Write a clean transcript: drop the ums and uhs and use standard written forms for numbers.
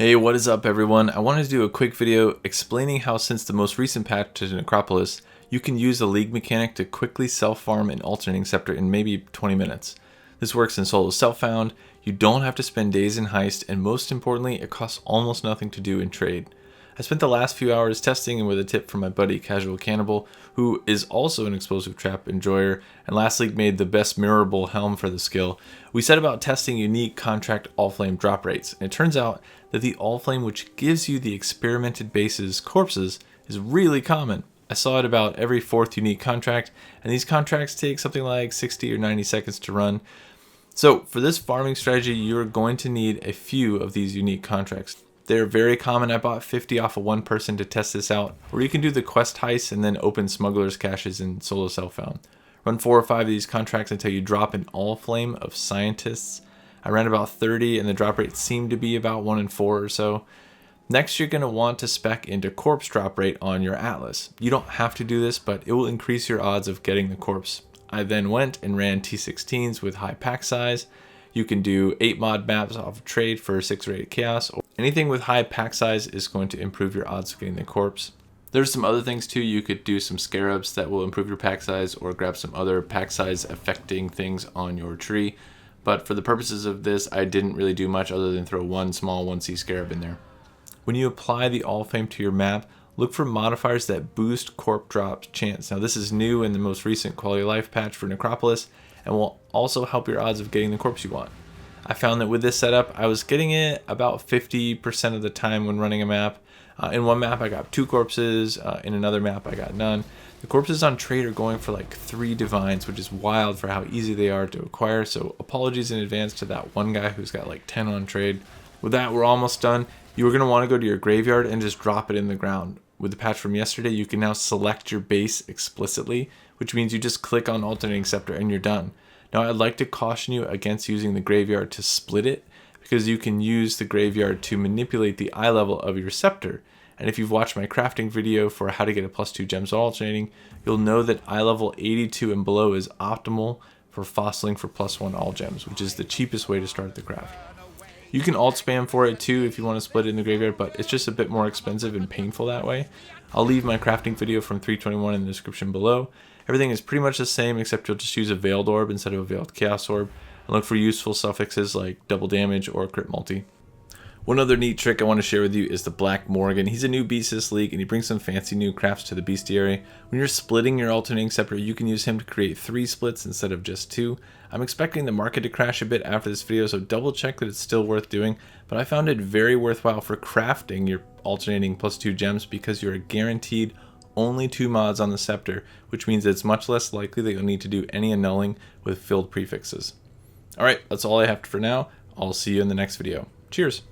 Hey, what is up everyone? I wanted to do a quick video explaining how since the most recent patch to Necropolis, you can use the League mechanic to quickly self-farm an alternating scepter in maybe 20 minutes. This works in solo self-found, you don't have to spend days in heist, and most importantly, it costs almost nothing to do in trade. I spent the last few hours testing and with a tip from my buddy Casual Cannibal, who is also an explosive trap enjoyer, and last league made the best mirrorable helm for the skill. We set about testing unique contract all-flame drop rates, and it turns out that the all-flame which gives you the experimented base's corpses is really common. I saw it about every fourth unique contract, and these contracts take something like 60 or 90 seconds to run. So for this farming strategy, you're going to need a few of these unique contracts. They're very common. I bought 50 off of one person to test this out, or you can do the quest heist and then open smugglers caches in solo self-found. Run 4 or 5 of these contracts until you drop an all flame of scientists. I ran about 30 and the drop rate seemed to be about 1 in 4 or so. Next, you're going to want to spec into corpse drop rate on your atlas. You don't have to do this, but it will increase your odds of getting the corpse. I then went and ran T16s with high pack size. You can do 8 mod maps off of trade for 6 rated chaos. Anything with high pack size is going to improve your odds of getting the corpse. There's some other things too. You could do some scarabs that will improve your pack size, or grab some other pack size affecting things on your tree. But for the purposes of this, I didn't really do much other than throw one small 1C scarab in there. When you apply the all flame to your map, look for modifiers that boost corp drop chance. Now this is new in the most recent quality of life patch for Necropolis, and will also help your odds of getting the corpse you want. I found that with this setup, I was getting it about 50% of the time when running a map. In one map, I got 2 corpses. In another map, I got none. The corpses on trade are going for like 3 divines, which is wild for how easy they are to acquire. So apologies in advance to that one guy who's got like 10 on trade. With that, we're almost done. You're going to want to go to your graveyard and just drop it in the ground. With the patch from yesterday, you can now select your base explicitly, which means you just click on alternating scepter and you're done. Now I'd like to caution you against using the graveyard to split it, because you can use the graveyard to manipulate the eye level of your scepter. And if you've watched my crafting video for how to get a +2 gems alternating, you'll know that eye level 82 and below is optimal for fossiling for +1 all gems, which is the cheapest way to start the craft. You can alt spam for it too if you want to split it in the graveyard, but it's just a bit more expensive and painful that way. I'll leave my crafting video from 321 in the description below. Everything is pretty much the same, except you'll just use a veiled orb instead of a veiled chaos orb, and look for useful suffixes like double damage or crit multi. One other neat trick I want to share with you is the Black Morgan. He's a new beast this league, and he brings some fancy new crafts to the bestiary. When you're splitting your alternating scepter, you can use him to create 3 splits instead of just 2. I'm expecting the market to crash a bit after this video, so double check that it's still worth doing, but I found it very worthwhile for crafting your alternating +2 gems, because you're guaranteed only 2 mods on the scepter, which means it's much less likely that you'll need to do any annulling with filled prefixes. Alright, that's all I have for now. I'll see you in the next video. Cheers!